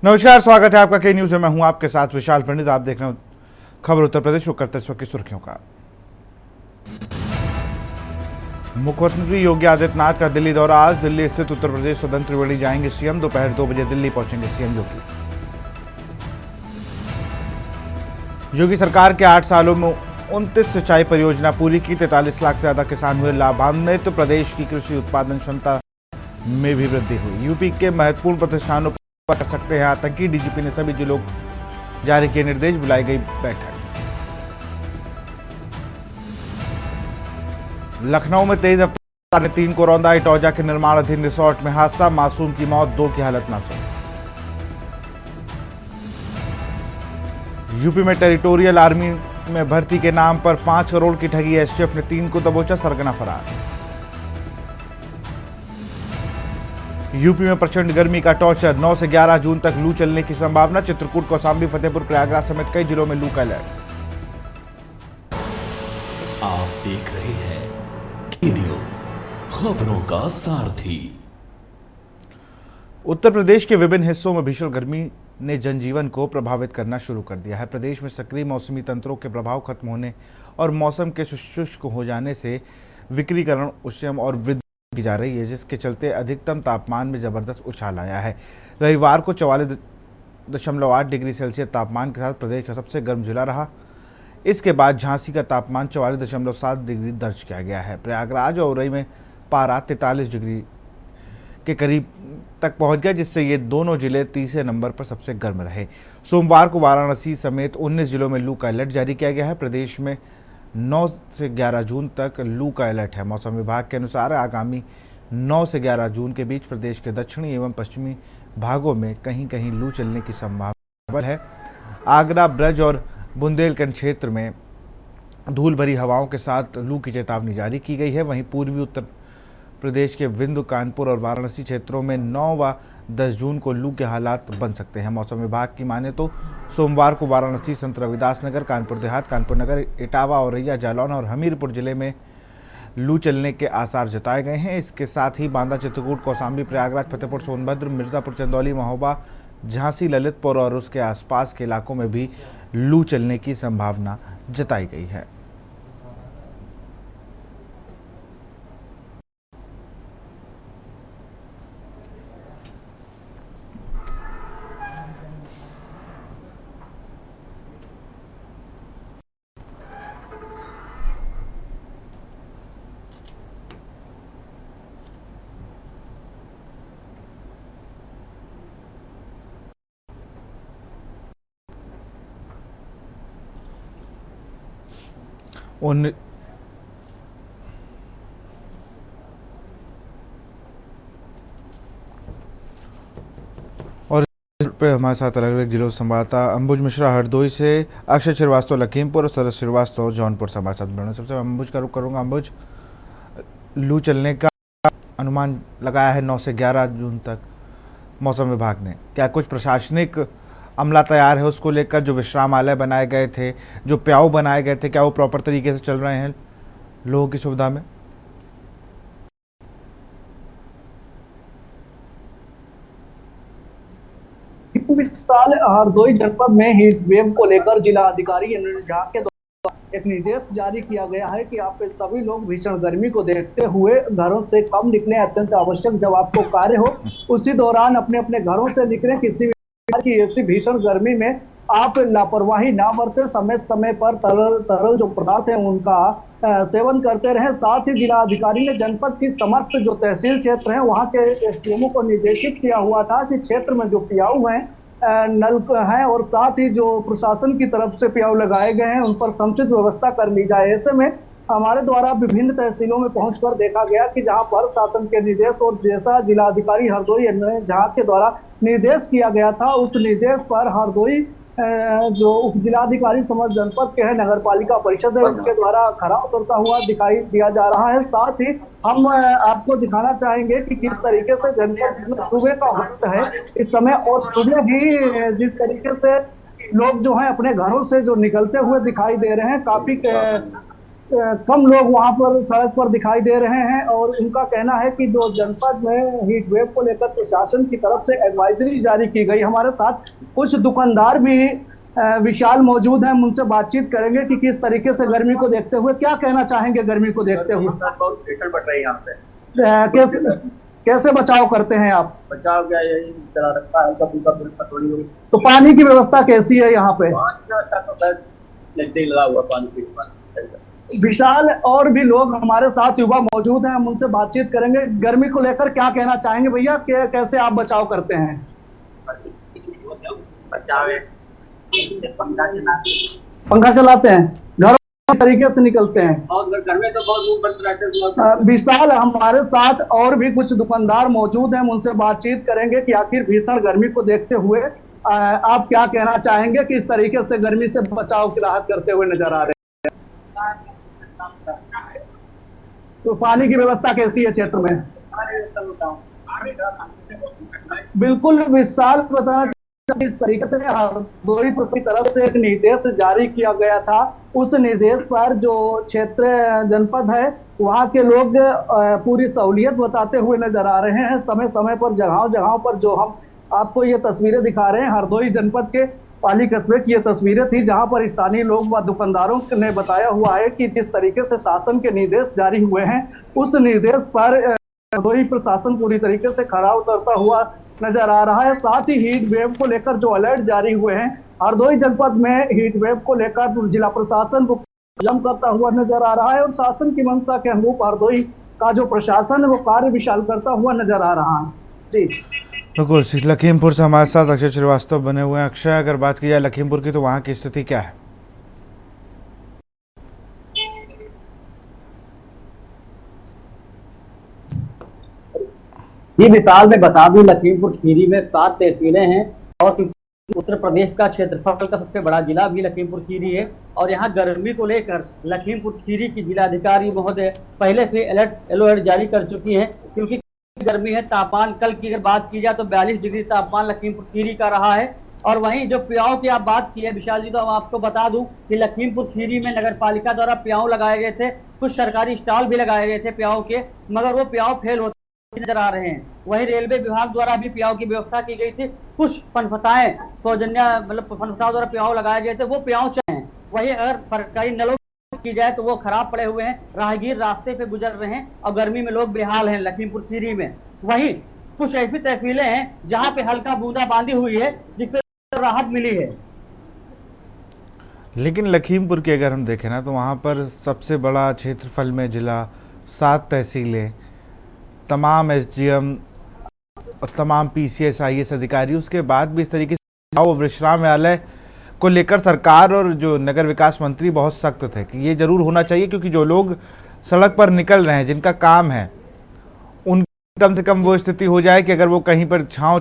नमस्कार, स्वागत है आपका के न्यूज में। मैं हूं आपके साथ विशाल पंडित। आप देख रहे हो खबर उत्तर प्रदेश को करते इस वक्त की सुर्खियों का। मुख्यमंत्री योगी आदित्यनाथ का दिल्ली दौरा। आज दिल्ली स्थित उत्तर प्रदेश सदन त्रिवेणी जाएंगे सीएम। दोपहर 2 बजे दिल्ली पहुंचेंगे सीएम योगी। योगी सरकार के 8 सालों में 29 सिंचाई परियोजना पूरी की। 43 लाख से ज्यादा किसान हुए लाभान्वित। तो प्रदेश की कृषि उत्पादन क्षमता में भी वृद्धि हुई। यूपी के महत्वपूर्ण प्रतिष्ठानों पर कर सकते हैं आतंकी। डीजीपी ने सभी जिलों जारी किए निर्देश। बुलाई गई बैठक। लखनऊ में तेज रफ्तार ने 3 को रौंदा। इटौजा के निर्माणाधीन रिसोर्ट में हादसा। मासूम की मौत, 2 की हालत नाजुक। यूपी में टेरिटोरियल आर्मी में भर्ती के नाम पर 5 करोड़ की ठगी। एसटीएफ ने 3 को दबोचा। सरगना फरार। यूपी में प्रचंड गर्मी का टॉर्चर। 9 से 11 जून तक लू चलने की संभावना। चित्रकूट, कौशाम्बी, फतेहपुर, प्रयागराज समेत कई जिलों में लू का अलर्ट। आप देख रहे हैं की न्यूज, खबरों का सारथी। उत्तर प्रदेश के विभिन्न हिस्सों में भीषण गर्मी ने जनजीवन को प्रभावित करना शुरू कर दिया है। प्रदेश में सक्रिय मौसमी तंत्रों के प्रभाव खत्म होने और मौसम के शुष्क हो जाने से विकिरण, उष्ण और वृद्धि की जा रही है, जिसके चलते अधिकतम तापमान में जबरदस्त उछाल आया है। रविवार को 44.8 डिग्री सेल्सियस तापमान के साथ प्रदेश का सबसे गर्म जिला रहा। इसके बाद झांसी का तापमान 44.7 डिग्री दर्ज किया गया है। प्रयागराज और उरई में पारा 43 डिग्री के करीब तक पहुंच गया, जिससे ये दोनों जिले तीसरे नंबर पर सबसे गर्म रहे। सोमवार को वाराणसी समेत 19 जिलों में लू का अलर्ट जारी किया गया है। प्रदेश में 9 से 11 जून तक लू का अलर्ट है। मौसम विभाग के अनुसार आगामी 9 से 11 जून के बीच प्रदेश के दक्षिणी एवं पश्चिमी भागों में कहीं कहीं लू चलने की संभावना है। आगरा, ब्रज और बुंदेलखंड क्षेत्र में धूल भरी हवाओं के साथ लू की चेतावनी जारी की गई है। वहीं पूर्वी उत्तर प्रदेश के विंध्य, कानपुर और वाराणसी क्षेत्रों में 9 व 10 जून को लू के हालात बन सकते हैं। मौसम विभाग की माने तो सोमवार को वाराणसी, संत रविदास नगर, कानपुर देहात, कानपुर नगर, इटावा, औरैया, जालौन और हमीरपुर जिले में लू चलने के आसार जताए गए हैं। इसके साथ ही बांदा, चित्रकूट, कौशाम्बी, प्रयागराज, फतेहपुर, सोनभद्र, मिर्जापुर, चंदौली, महोबा, झांसी, ललितपुर और उसके आसपास के इलाकों में भी लू चलने की संभावना जताई गई है। उन और पे हमारे साथ अलग अलग जिलों से संवाददाता अंबुज मिश्रा हरदोई से, अक्षय श्रीवास्तव लखीमपुर और सरस श्रीवास्तव जौनपुर से हमारे साथ जुड़े। सबसे अंबुज का रुख करूँगा। अंबुज, लू चलने का अनुमान लगाया है 9 से 11 जून तक मौसम विभाग ने। क्या कुछ प्रशासनिक अमला तैयार है उसको लेकर? जो विश्रामालय बनाए गए थे, जो प्याऊ बनाए गए थे, क्या वो प्रॉपर तरीके से चल रहे हैं लोगों की सुविधा में? इस साल हरदोई जनपद में हीट वेव को लेकर जिला अधिकारी झा के द्वारा एक निर्देश जारी किया गया है कि आप सभी लोग भीषण गर्मी को देखते हुए घरों से कम निकलें। अत्यंत आवश्यक जब आपको कार्य हो उसी दौरान अपने अपने घरों से निकलें। किसी भी प्रकार की ऐसी भीषण गर्मी में आप लापरवाही ना बरतें। समय समय पर तरल जो पदार्थ है उनका सेवन करते रहें। साथ ही जिला अधिकारी ने जनपद की समस्त जो तहसील क्षेत्र है वहाँ के एसडीएमओ को निर्देशित किया हुआ था कि क्षेत्र में जो पियाऊ हैं, नल हैं और साथ ही जो प्रशासन की तरफ से पियाऊ लगाए गए हैं उन पर समुचित व्यवस्था कर ली जाए। ऐसे में हमारे द्वारा विभिन्न तहसीलों में पहुंचकर देखा गया कि जहां पर शासन के निर्देश और जैसा जिला अधिकारी हरदोई झा के द्वारा निर्देश किया गया था, उस निर्देश पर हरदोई जो उप जिलाधिकारी समस्त जनपद के हैं, नगर पालिका परिषद है, उनके द्वारा खरा उतरता हुआ दिखाई दिया जा रहा है। साथ ही हम आपको दिखाना चाहेंगे कि किस तरीके से जनपद सुबह का वक्त है इस समय, और सुबह ही जिस तरीके से लोग जो है अपने घरों से जो निकलते हुए दिखाई दे रहे हैं, काफी कम लोग वहां पर सड़क पर दिखाई दे रहे हैं और उनका कहना है कि जो जनपद में हीट वेव को लेकर प्रशासन की तरफ से एडवाइजरी जारी की गई। हमारे साथ कुछ दुकानदार भी विशाल मौजूद हैं, उनसे बातचीत करेंगे कि किस तरीके से गर्मी को देखते हुए क्या कहना चाहेंगे गर्मी को देखते हुए। बहुत भीषण बढ़ रही है यहाँ पे। कैसे कैसे बचाव करते हैं आप? बचाव क्या, यही चला रखा है, हल्का फुल्का थोड़ी होगी। तो पानी की व्यवस्था कैसी है यहाँ पे? पानी की व्यवस्था तो बस लगते ही लगा हुआ पानी की। विशाल और भी लोग हमारे साथ युवा मौजूद हैं, हम उनसे बातचीत करेंगे। गर्मी को लेकर क्या कहना चाहेंगे भैया, कैसे आप बचाव करते हैं? बचाव है, पंखा चलाते हैं, घरों तरीके से निकलते हैं। और घर में तो बहुत बंद रहते हैं। विशाल, हमारे साथ और भी कुछ दुकानदार मौजूद हैं, उनसे बातचीत करेंगे कि आखिर भीषण गर्मी को देखते हुए आप क्या कहना चाहेंगे, किस तरीके से गर्मी से बचाव की राहत करते हुए नजर आ रहे हैं। तो पानी की व्यवस्था कैसी है क्षेत्र में? बिल्कुल विशाल, बताना इस तरीके से हरदोई की तरफ से एक निर्देश जारी किया गया था। उस निर्देश पर जो क्षेत्र जनपद है वहाँ के लोग पूरी सहूलियत बताते हुए नजर आ रहे हैं। समय समय पर जगहों पर जो हम आपको ये तस्वीरें दिखा रहे हैं, हरदोई जनपद के पाली कस्बे की ये तस्वीरें थी, जहां पर स्थानीय लोग व दुकानदारों ने बताया हुआ है कि जिस तरीके से शासन के निर्देश जारी हुए हैं, उस निर्देश पर हरदोई प्रशासन पूरी तरीके से खरा उतरता हुआ नजर आ रहा है। साथ ही हीट वेव को लेकर जो अलर्ट जारी हुए हैं, हरदोई जनपद में हीट वेव को लेकर जिला प्रशासन को जम करता हुआ नजर आ रहा है और शासन की मंशा के अनुरूप हरदोई का जो प्रशासन है वो कार्य विशाल करता हुआ नजर आ रहा है। जी बिल्कुल, लखीमपुर से हमारे साथ अक्षय श्रीवास्तव बने हुए हैं। अक्षय, अगर बात की जाए लखीमपुर की तो वहाँ की स्थिति क्या है? जी विशाल, में बता दूं लखीमपुर खीरी में 7 तहसीलें हैं और उत्तर प्रदेश का क्षेत्रफल का सबसे बड़ा जिला भी लखीमपुर खीरी है। और यहाँ गर्मी को लेकर लखीमपुर खीरी की जिलाधिकारी महोदय पहले से अलर्ट जारी कर चुकी हैं, क्योंकि गर्मी है। तापमान कल की अगर बात की जाए तो 42 डिग्री तापमान लखीमपुर खीरी का रहा है। और वहीं जो प्याऊ की आप बात की है विशाल जी, तो हम आपको बता दूं कि लखीमपुर खीरी में नगर पालिका द्वारा प्याऊ लगाए गए थे, कुछ सरकारी स्टॉल भी लगाए गए थे प्याऊ के, मगर वो प्याऊ फेल होते नजर आ रहे हैं। वहीं रेलवे विभाग द्वारा भी प्याऊ की व्यवस्था की गई थी, कुछ फनफसाएं सौजन्य मतलब फनफसाओं द्वारा प्याऊ लगाए गए थे, वो प्याऊ चले हैं। वहीं अगर सरकारी नलों की जाए तो वो खराब पड़े हुए हैं, राहगीर रास्ते पे गुजर रहे हैं और गर्मी में लोग बेहाल हैं लखीमपुर खीरी में। वहीं कुछ ऐसी तहसीलें हैं जहां पे हल्का बूंदाबांदी हुई है, जिससे राहत मिली है। लेकिन लखीमपुर की अगर हम देखें ना तो वहाँ पर सबसे बड़ा क्षेत्रफल में जिला, 7 तहसीलें, तमाम एसडीएम और तमाम पीसीएस आईएएस अधिकारी, उसके बाद भी इस तरीके से विश्रामालय को लेकर सरकार और जो नगर विकास मंत्री बहुत सख्त थे कि ये जरूर होना चाहिए, क्योंकि जो लोग सड़क पर निकल रहे हैं, जिनका काम है, उन कम से कम वो स्थिति हो जाए कि अगर वो कहीं पर छांव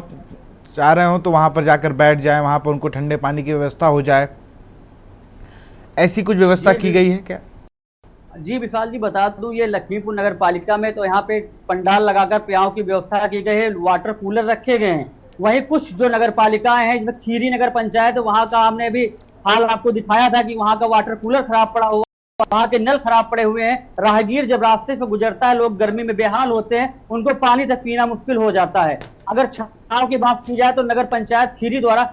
चाह रहे हो तो वहाँ पर जाकर बैठ जाएं, वहाँ पर उनको ठंडे पानी की व्यवस्था हो जाए। ऐसी कुछ व्यवस्था की गई है क्या? जी विशाल जी, बता दूं ये लखीमपुर नगर पालिका में तो यहाँ पे पंडाल लगाकर प्याऊ की व्यवस्था की गई है, वाटर कूलर रखे गए हैं। वहीं कुछ जो नगर पालिकाएं हैं, जिसमें खीरी नगर पंचायत है, वहाँ का हमने भी हाल आपको दिखाया था कि वहाँ का वाटर कूलर खराब पड़ा हुआ, वहाँ के नल खराब पड़े हुए हैं। राहगीर जब रास्ते से गुजरता है, लोग गर्मी में बेहाल होते हैं, उनको पानी तक पीना मुश्किल हो जाता है। अगर छाव की बात की जाए तो नगर पंचायत खीरी द्वारा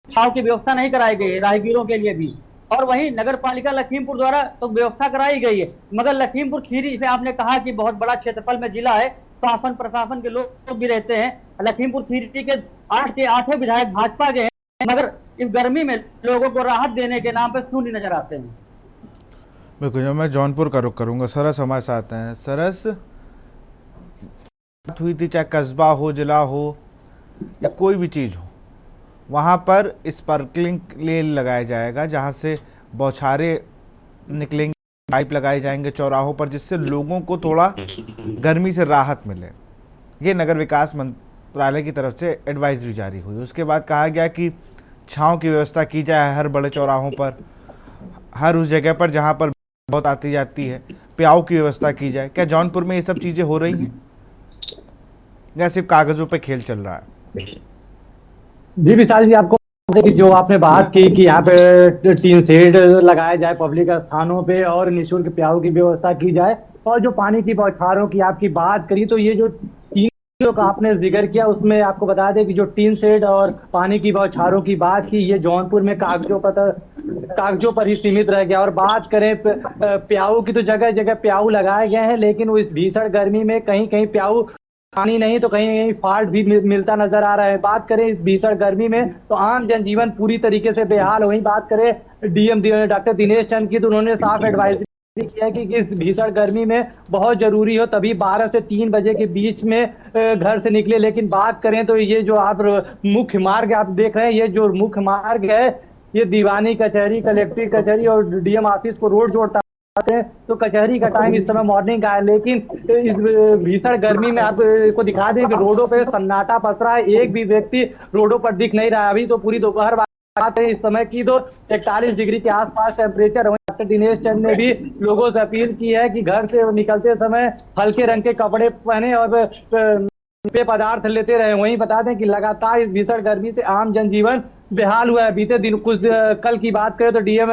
छाव की व्यवस्था नहीं कराई गई है राहगीरों के लिए भी, और वहीं नगर पालिका लखीमपुर द्वारा तो व्यवस्था कराई गई है। मगर लखीमपुर खीरी से आपने कहा कि बहुत बड़ा क्षेत्रफल में जिला है, शासन प्रशासन के लोग भी रहते हैं। लखीमपुर खीरी के 8 के 8 विधायक भाजपा के हैं, मगर इस गर्मी में लोगों को राहत देने के नाम पर शून्य नजर आते हैं। बिल्कुल, मैं जौनपुर का रुख करूंगा। सरस हमारे साथ हैं। सरस, बात हुई थी चाहे कस्बा हो, जिला हो या कोई भी चीज़ हो, वहाँ पर स्पार्कलिंग लेन लगाया जाएगा, जहाँ से बौछारे निकलेंगे, पाइप लगाए जाएंगे चौराहों पर, जिससे लोगों को थोड़ा गर्मी से राहत मिले। ये नगर विकास मंत्रालय की तरफ से एडवाइजरी जारी हुई। उसके बाद कहा गया कि छांव की व्यवस्था की जाए हर बड़े चौराहों पर, हर उस जगह पर जहाँ पर बहुत आती जाती है, प्याऊ की व्यवस्था की जाए। क्या जौनपुर में ये सब चीज़ें हो रही हैं या सिर्फ कागज़ों पे खेल चल रहा है? जी विशाल जी, आपको देखिए, जो आपने बात की कि यहाँ पे टीन शेड लगाया जाए पब्लिक स्थानों पे और निःशुल्क प्याऊ की व्यवस्था की जाए, और जो पानी की बौछारों की आपकी बात करी, तो ये जो तीन चीजों का आपने जिक्र किया, उसमें आपको बता दें कि जो टीन शेड और पानी की बौछारों की बात की, ये जौनपुर में कागजों पर ही सीमित रह गया। और बात करें प्याऊ की, तो जगह जगह प्याऊ लगाए गए हैं, लेकिन वो इस भीषण गर्मी में कहीं कहीं प्याऊ पानी नहीं तो कहीं कहीं फाल्ट भी मिलता नजर आ रहा है। बात करें इस भीषण गर्मी में, तो आम जनजीवन पूरी तरीके से बेहाल। वहीं बात करें डीएम डॉक्टर दिनेश चंद की, तो उन्होंने साफ एडवाइजरी किया है कि इस भीषण गर्मी में बहुत जरूरी हो तभी 12 से 3 बजे के बीच में घर से निकले। लेकिन बात करें तो ये जो आप मुख्य मार्ग आप देख रहे हैं, ये जो मुख्य मार्ग है, ये दीवानी कचहरी, कलेक्ट्रेट कचहरी और डीएम ऑफिस को रोड जोड़ता है। तो कचहरी का टाइम इस समय मॉर्निंग का है, लेकिन इस भीषण गर्मी में आपको दिखा दें कि रोडों पे सन्नाटा पसरा है, एक भी व्यक्ति रोडों पर दिख नहीं रहा है। अभी तो पूरी दोपहर बात है इस समय की, तो 41 डिग्री के आसपास टेम्परेचर। डॉक्टर दिनेश चंद ने भी लोगों से अपील की है कि घर से निकलते समय हल्के रंग के कपड़े पहने और पेय पदार्थ लेते रहे। वहीं बता दें कि लगातार इस भीषण गर्मी से आम जनजीवन बेहाल हुआ है। बीते दिन कल की बात करें तो डीएम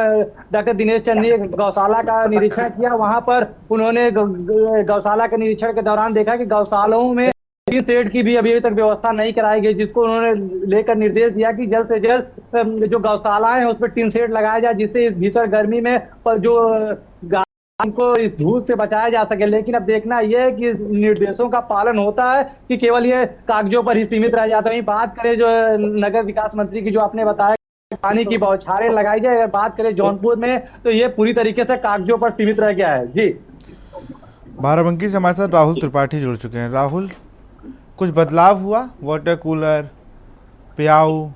डॉक्टर दिनेश चंद ने गौशाला का निरीक्षण किया। वहां पर उन्होंने गौशाला के निरीक्षण के दौरान देखा कि गौशालाओं में शेड की भी अभी तक व्यवस्था नहीं कराई गई, जिसको उन्होंने लेकर निर्देश दिया कि जल्द से जल्द जो गौशालाएं हैं उस पर टीन शेड लगाया जाए, जिससे इस भीषण गर्मी में पर जो को इस धूप से बचाया जा सके। लेकिन अब देखना यह है कि निर्देशों का पालन होता है कि केवल ये कागजों पर ही सीमित रह जाता है। बात करें जो नगर विकास मंत्री की, जो आपने बताया पानी की बौछारें लगाई जाए, अगर बात करें जौनपुर में, तो ये पूरी तरीके से कागजों पर सीमित रह गया है। जी, बाराबंकी से हमारे साथ राहुल त्रिपाठी जुड़ चुके हैं। राहुल, कुछ बदलाव हुआ? वाटर कूलर, प्याऊ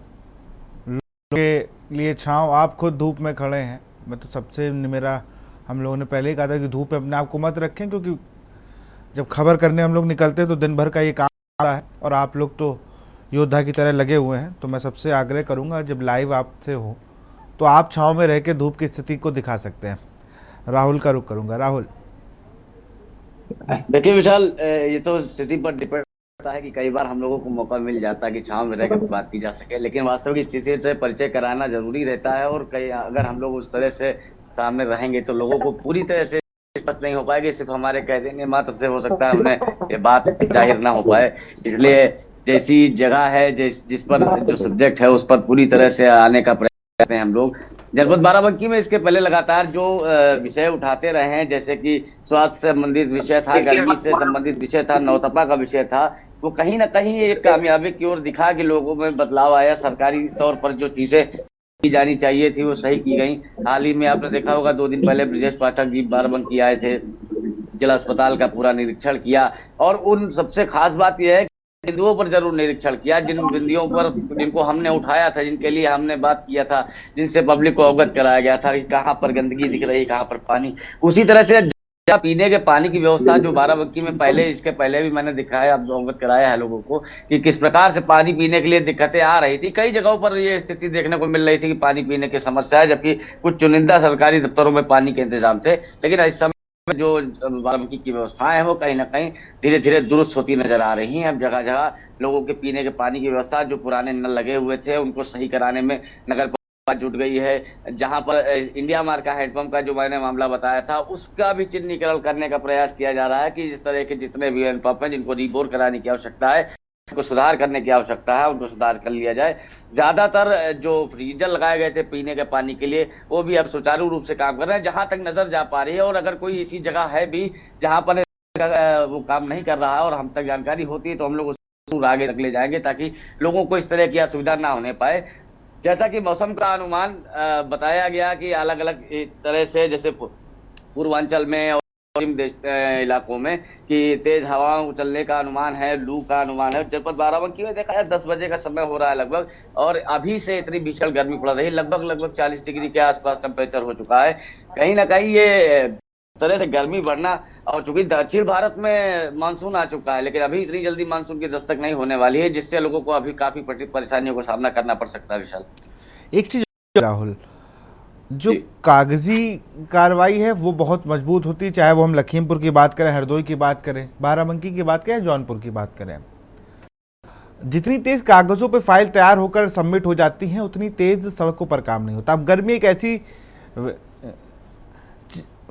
के लिए छांव, आप खुद धूप में खड़े हैं। मैं तो सबसे मेरा हम लोगों ने पहले ही कहा था कि धूप में अपने आप को मत रखें, क्योंकि जब खबर करने हम लोग निकलते हैं तो दिन भर का ये काम आता है और आप लोग तो योद्धा की तरह लगे हुए हैं। तो मैं सबसे आग्रह करूंगा, जब लाइव आपसे हो तो आप छांव में रह के धूप की स्थिति को दिखा सकते हैं। राहुल का रुख करूंगा। राहुल, देखिए विशाल, ये तो स्थिति पर डिपेंड करता है कि कई बार हम लोगों को मौका मिल जाता है कि छांव में रहकर बात की जा सके, लेकिन वास्तविक स्थिति से परिचय कराना जरूरी रहता है। और कई अगर हम लोग उस तरह से सामने रहेंगे तो लोगों को पूरी तरह से स्पष्ट नहीं हो पाएगी। सिर्फ हमारे कह देने मात्र से हो सकता है हमें ये बात जाहिर ना हो पाए। इसलिए जैसी जगह है, जिस पर जो सब्जेक्ट है उस पर पूरी तरह से आने का प्रयास करते हैं हम लोग। जनपद बाराबंकी में इसके पहले लगातार जो विषय उठाते रहे हैं, जैसे कि स्वास्थ्य से संबंधित विषय था, गर्मी से संबंधित विषय था, नौतपा का विषय था, वो कहीं ना कहीं एक कामयाबी की ओर दिखा कि लोगों में बदलाव आया। सरकारी तौर पर जो चीजें की जानी चाहिए थी वो सही की गई। हाल ही में आपने देखा होगा 2 दिन पहले ब्रजेश पाठक जी बाराबंकी आए थे, जिला अस्पताल का पूरा निरीक्षण किया। और उन सबसे खास बात यह है कि बिंदुओं पर जरूर निरीक्षण किया, जिन बिंदुओं पर जिनको हमने उठाया था, जिनके लिए हमने बात किया था, जिनसे पब्लिक को अवगत कराया गया था कि कहाँ पर गंदगी दिख रही, कहाँ पर पानी। उसी तरह से पीने के पानी की व्यवस्था जो बाराबंकी में पहले, इसके पहले भी मैंने दिखाया, अवगत कराया है लोगों को कि किस प्रकार से पानी पीने के लिए दिक्कतें आ रही थी। कई जगहों पर ये स्थिति देखने को मिल रही थी कि पानी पीने की समस्या है, जबकि कुछ चुनिंदा सरकारी दफ्तरों में पानी के इंतजाम थे। लेकिन इस समय जो बाराबंकी की व्यवस्थाएं हैं वो कहीं ना कहीं धीरे धीरे दुरुस्त होती नजर आ रही हैं। अब जगह जगह लोगों के पीने के पानी की व्यवस्था, जो पुराने नल लगे हुए थे उनको सही कराने में नगर जुट गई है। जहां पर इंडिया मार्क का हैंडपंप का जो मैंने मामला बताया था, उसका भी चिन्हीकरण करने का प्रयास किया जा रहा है कि इस तरह के जितने भी हैंडपंप हैं जिनको रीबोर कराने की आवश्यकता है, उनको सुधार करने की आवश्यकता है, उनको सुधार कर लिया जाए। ज्यादातर जो फ्रीजर लगाए गए थे पीने के पानी के लिए, वो भी अब सुचारू रूप से काम कर रहे हैं जहां तक नजर जा पा रही है। और अगर कोई ऐसी जगह है भी जहां पर वो काम नहीं कर रहा है और हम तक जानकारी होती है तो हम लोग उसको आगे तक ले जाएंगे, ताकि लोगों को इस तरह की असुविधा ना होने पाए। जैसा कि मौसम का अनुमान बताया गया कि अलग अलग तरह से, जैसे पूर्वांचल में और इलाकों में कि तेज हवाओं चलने का अनुमान है, लू का अनुमान है। जनपद बाराबंकी में देखा है 10 बजे का समय हो रहा है लगभग, और अभी से इतनी भीषण गर्मी पड़ रही है, लगभग 40 डिग्री के आसपास टेम्परेचर हो चुका है। कहीं ना कहीं ये तरह से गर्मी बढ़ना, और चूंकि दक्षिण भारत में मानसून आ चुका है, लेकिन अभी इतनी जल्दी मानसून की दस्तक नहीं होने वाली है, जिससे लोगों को अभी काफी परेशानियों का सामना करना पड़ सकता है। विशाल, एक चीज राहुल, जो कागजी कार्रवाई है वो बहुत मजबूत होती है, चाहे वो हम लखीमपुर की बात करें, हरदोई की बात करें, बाराबंकी की बात करें, जौनपुर की बात करें। जितनी तेज कागजों पे फाइल तैयार होकर सबमिट हो जाती हैं उतनी तेज सड़कों पर काम नहीं होता। अब गर्मी एक ऐसी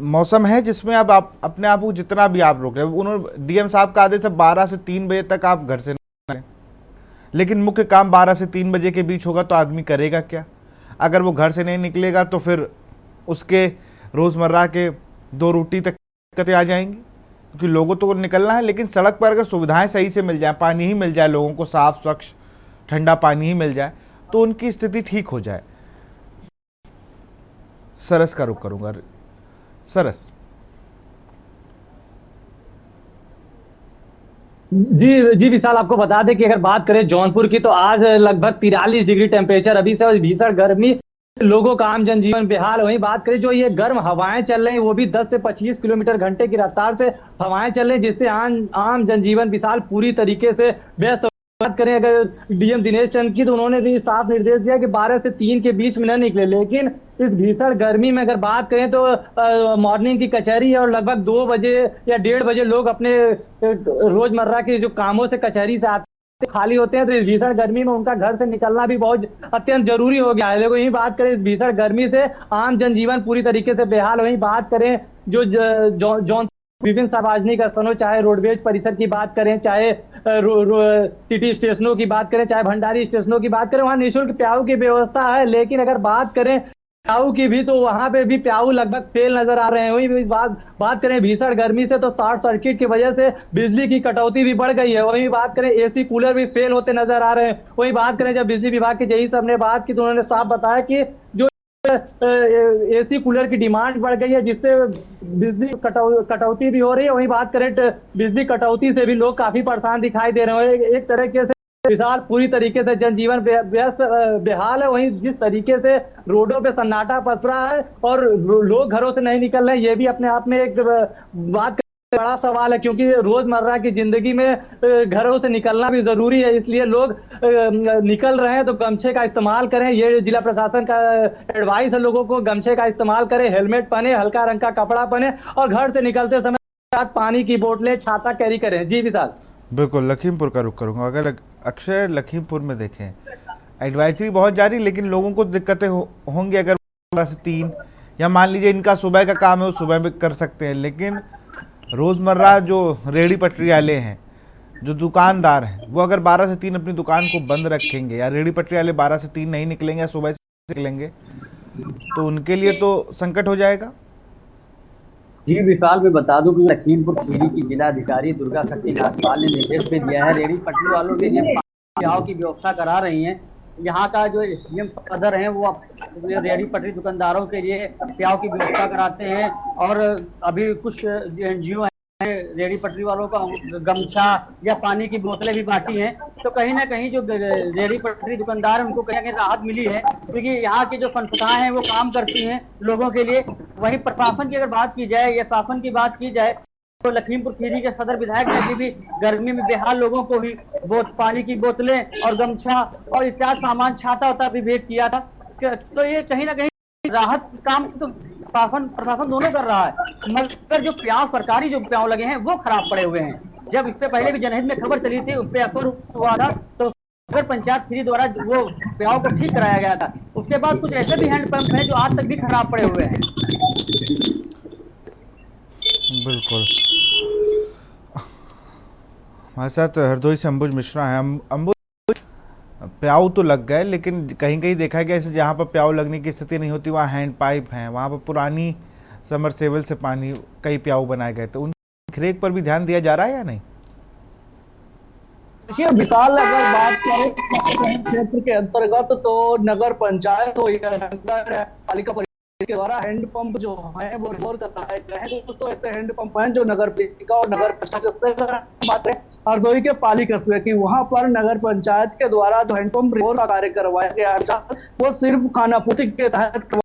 मौसम है जिसमें अब आप अपने आप को जितना भी आप रोक रहे हैं, उन्होंने डीएम साहब का आदेश है 12 से 3 बजे तक आप घर से निकलें, लेकिन मुख्य काम 12 से 3 बजे के बीच होगा तो आदमी करेगा क्या? अगर वो घर से नहीं निकलेगा तो फिर उसके रोज़मर्रा के 2 रोटी तक दिक्कतें आ जाएंगी, क्योंकि लोगों को निकलना है। लेकिन सड़क पर अगर सुविधाएं सही से मिल जाए, पानी ही मिल जाए, लोगों को साफ स्वच्छ ठंडा पानी ही मिल जाए तो उनकी स्थिति ठीक हो जाए। सरस का रुख करूंगा। सरस जी जी विशाल, आपको बता दें कि अगर बात करें जौनपुर की तो आज लगभग 43 डिग्री टेम्परेचर अभी से, और भीषण गर्मी, लोगों का आम जनजीवन बेहाल। वहीं बात करें जो ये गर्म हवाएं चल रही हैं वो भी 10 से 25 किलोमीटर घंटे की रफ्तार से हवाएं चल रही हैं, जिससे आम जनजीवन विशाल पूरी तरीके से व्यस्त। बात करें अगर डीएम दिनेश चंद की तो उन्होंने भी साफ निर्देश दिया कि 12 से 3 के बीच में न निकले। लेकिन इस भीषण गर्मी में अगर बात करें तो मॉर्निंग की कचहरी है और लगभग 2 बजे या 1:30 बजे लोग अपने रोजमर्रा के जो कामों से कचहरी से आते खाली होते हैं, तो इस भीषण गर्मी में उनका घर से निकलना भी बहुत अत्यंत जरूरी हो गया है। देखो यही बात करें इस भीषण गर्मी से आम जनजीवन पूरी तरीके से बेहाल। वहीं बात करें जो जौन विभिन्न सार्वजनिक स्थलों, चाहे रोडवेज परिसर की बात करें, चाहे सिटी स्टेशनों की बात करें, चाहे भंडारी स्टेशनों की बात करें, वहाँ निःशुल्क प्याऊ की व्यवस्था है। लेकिन अगर बात करें प्याऊ की भी तो वहां पे भी प्याऊ लगभग फेल नजर आ रहे हैं। वही बात करें भीषण गर्मी से तो शॉर्ट सर्किट की वजह से बिजली की कटौती भी बढ़ गई है। वही बात करें एसी कूलर भी फेल होते नजर आ रहे हैं। वही बात करें जब बिजली विभाग के जेई साहब ने बात की तो उन्होंने साफ बताया कि जो एसी कूलर की डिमांड बढ़ गई है, जिससे बिजली कटौती भी हो रही है। वही बात करें बिजली कटौती से भी लोग काफी परेशान दिखाई दे रहे हैं। एक तरीके से विशाल पूरी तरीके से जनजीवन व्यस्त बेहाल है। वहीं जिस तरीके से रोडों पे सन्नाटा पसरा है और लोग घरों से नहीं निकल रहे हैं, ये भी अपने आप में एक बात बड़ा सवाल है, क्योंकि रोजमर्रा की जिंदगी में घरों से निकलना भी जरूरी है। इसलिए लोग निकल रहे हैं तो गमछे का इस्तेमाल करें। ये जिला प्रशासन का एडवाइस है लोगों को, गमछे का इस्तेमाल करें, हेलमेट पहने, हल्का रंग का कपड़ा पहने और घर से निकलते समय पानी की बोतलें, छाता कैरी करें। जी विशाल। बिल्कुल, लखीमपुर का रुख करूंगा। अगर अक्षय लखीमपुर में देखें एडवाइजरी बहुत जारी, लेकिन लोगों को दिक्कतें होंगी। अगर 12 से 3 या मान लीजिए इनका सुबह का काम है वो सुबह में कर सकते हैं, लेकिन रोज़मर्रा जो रेहड़ी पटरी वाले हैं, जो दुकानदार हैं, वो अगर 12 से 3 अपनी दुकान को बंद रखेंगे या रेहड़ी पटरी वाले 12 से 3 नहीं निकलेंगे या सुबह से निकलेंगे तो उनके लिए तो संकट हो जाएगा। जी विशाल, मैं बता दूं कि लखीमपुर खीरी की जिलाधिकारी दुर्गा शक्ति जायसवाल ने निर्देश भी दिया है रेहड़ी पटरी वालों के लिए प्याऊ की व्यवस्था करा रही हैं। यहाँ का जो एसडीएम सदर हैं वो रेहड़ी पटरी दुकानदारों के लिए प्याऊ की व्यवस्था कराते हैं। और अभी कुछ एनजीओ हैं रेहड़ी पटरी वालों का गमछा या पानी की बोतलें भी बांटी हैं। तो कहीं ना कहीं जो रेहड़ी पटरी दुकानदार हैं उनको कहीं ना कहीं राहत मिली है, क्योंकि यहाँ की जो संस्थाएं हैं वो काम करती हैं लोगों के लिए। वहीं प्रशासन की अगर बात की जाए या शासन की बात की जाए तो लखीमपुर खीरी के सदर विधायक ने भी गर्मी में बेहाल लोगों को भी पानी की बोतलें और गमछा और इत्यादि सामान, छाता होता भी भेंट किया था। तो ये कहीं ना कहीं राहत काम तो प्रशासन दोनों कर रहा है, मगर जो प्याऊ सरकारी जो प्याऊ लगे हैं वो खराब पड़े हुए हैं। जब इससे पहले भी जनहित में खबर चली थी, उस पर असर हुआ था, तो नगर पंचायत खीरी द्वारा वो प्याऊ को ठीक कराया गया था। उसके बाद कुछ ऐसे भी हैंडपंप हैं जो आज तक भी खराब पड़े हुए हैं। बिल्कुल, हमारे साथ हरदोई से अंबुज मिश्रा है। अंबुज, प्याऊ तो लग गए, लेकिन कहीं कहीं देखा गया ऐसे जहाँ पर प्याऊ लगने की स्थिति नहीं होती वहाँ हैंड पाइप हैं, वहाँ पर पुरानी समरसेबल से पानी कई प्याऊ बनाए गए, तो उन देखरेख पर भी ध्यान दिया जा रहा है या नहीं? देखिए विशाल, अगर बात करें क्षेत्र के अंतर्गत तो नगर पंचायत हो या नगर पालिका के द्वारा हैंडपंप जो है वो रिकॉर कराए गए हैं। दोस्तों ऐसे हैंडपंप हैं जो नगर पालिका और नगर प्रशासन से बात है हरदोई के पाली कस्बे की, वहां पर नगर पंचायत के द्वारा जो हैंडपंप रिकॉर का कार्य करवाया गया वो सिर्फ खानापूर्ति के तहत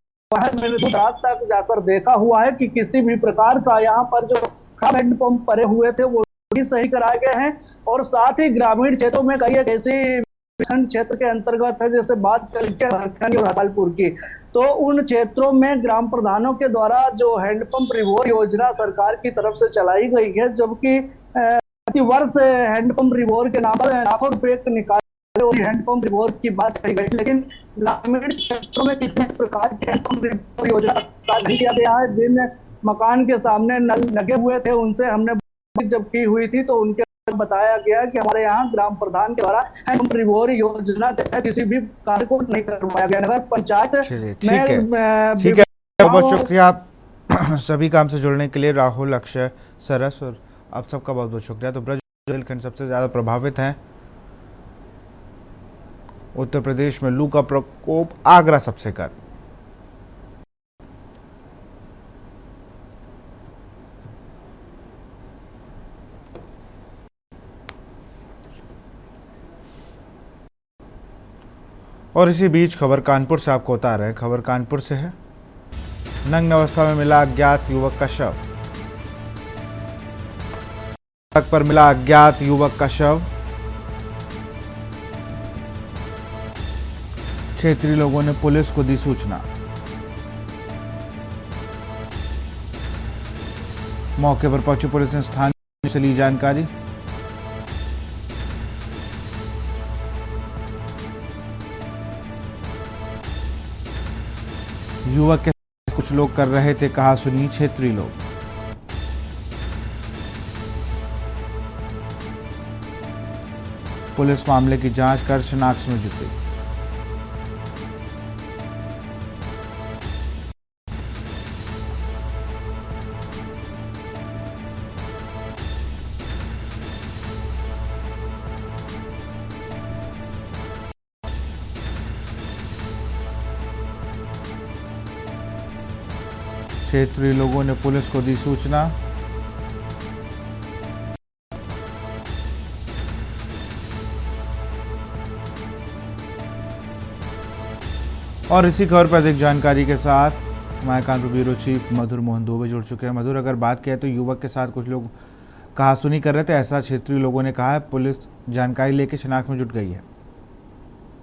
मैंने रात तक जाकर देखा हुआ है कि किसी भी प्रकार का यहाँ पर जो हैंडपंप पड़े हुए थे वो भी सही कराए गए हैं। और साथ ही ग्रामीण क्षेत्रों में कई ऐसी क्षेत्र के अंतर्गत है, जैसे बात करें हरपालपुर की, तो उन क्षेत्रों में ग्राम प्रधानों के द्वारा जो हैंडपंप रिवोर योजना सरकार की तरफ से चलाई गई है, जबकि प्रतिवर्ष हैंडपंप रिवॉर्ड के नाम पर लाखों रुपए निकाले और हैंडपंप रिवॉर्ड की बात कही गई, लेकिन ग्रामीण क्षेत्रों में किसी प्रकार की हैंडपंप रिवॉर्ड योजना नहीं किया गया है। जिन मकान के सामने नल लगे हुए थे उनसे हमने जब की हुई थी तो उनके बताया गया कि हमारे यहाँ ग्राम प्रधान के द्वारा हैंडपंप रिवॉर्ड योजना के तहत किसी भी कार्य को नहीं करवाया गया। नगर पंचायत ठीक है, बहुत शुक्रिया आप सभी काम से जुड़ने के लिए, राहुल, अक्षय, सरस, और आप सबका बहुत बहुत शुक्रिया। तो ब्रज बुंदेलखंड सबसे ज़्यादा प्रभावित हैं। उत्तर प्रदेश में लू का प्रकोप, आगरा सबसे कम। और इसी बीच खबर कानपुर से आपको बता रहे हैं। खबर कानपुर से है। नग्न अवस्था में मिला अज्ञात युवक का शव। सड़क पर मिला अज्ञात युवक का शव। क्षेत्रीय लोगों ने पुलिस को दी सूचना। मौके पर पहुंची पुलिस ने स्थानीय से ली जानकारी। युवक के साथ कुछ लोग कर रहे थे कहा सुनी क्षेत्रीय लोग। पुलिस मामले की जांच कर शिनाख्त में जुटी। क्षेत्रीय लोगों ने पुलिस को दी सूचना। और इसी खबर पर अधिक जानकारी के साथ हमारे कानपुर ब्यूरो चीफ मधुर मोहन दुबे जुड़ चुके हैं। मधुर, अगर बात किया तो युवक के साथ कुछ लोग कहासुनी कर रहे थे, ऐसा क्षेत्रीय लोगों ने कहा है। पुलिस जानकारी लेकर शिनाख्त में जुट गई है।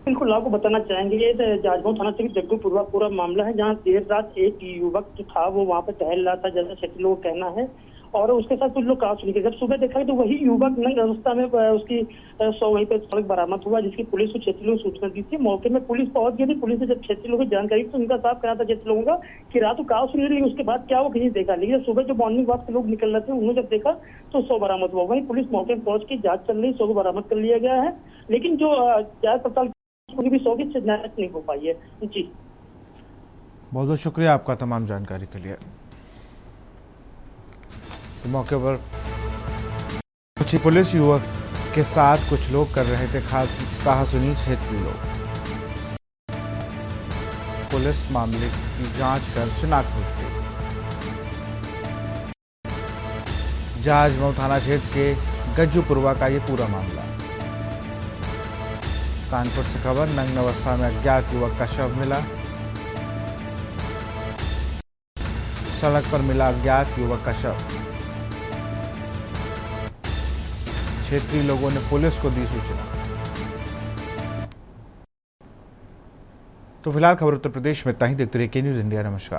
बिल्कुल, आपको बताना चाहेंगे ये जाजमऊ थाना से जग्गूपुरवा पूरा मामला है, जहां देर रात एक युवक जो था वो वहां पर टहल रहा था, जैसा क्षेत्रीय लोगों का कहना है, और उसके साथ कुछ लोग कहासुनी के। जब सुबह देखा तो वही युवक नग्न अवस्था में उसकी शव वहीं पे सड़क बरामद हुआ, जिसकी पुलिस को क्षेत्रीय लोगों ने सूचना दी थी। मौके में पुलिस पहुंच गई थी। पुलिस ने जब क्षेत्रीय लोगों की जानकारी तो उनका साफ कहना था क्षेत्रीय लोगों का कि रात को कहासुनी, लेकिन उसके बाद क्या वो कहीं देखा। लेकिन सुबह जो मॉर्निंग वॉक के लोग निकल रहे थे उन्होंने जब देखा तो शव बरामद हुआ। वहीं पुलिस मौके में पहुंच के जांच चल रही, शव को बरामद कर लिया गया है, लेकिन जो जांच पड़ताल भी शव की शिनाख्त नहीं हो पाई है। जी, बहुत बहुत शुक्रिया आपका तमाम जानकारी के लिए। तो मौके पर पहुंची पुलिस, युवक के साथ कुछ लोग कर रहे थे कहासुनी क्षेत्रीय लोग। पुलिस मामले की जांच कर शिनाख्त हो गई। जाजमऊ थाना क्षेत्र के गज्जूपुरवा का ये पूरा मामला। कानपुर से खबर, नग्न अवस्था में अज्ञात युवक का शव मिला। सड़क पर मिला अज्ञात युवक का शव। क्षेत्रीय लोगों ने पुलिस को दी सूचना। तो फिलहाल खबर उत्तर प्रदेश में इतना ही। देखते रहिए के न्यूज़ इंडिया। नमस्कार।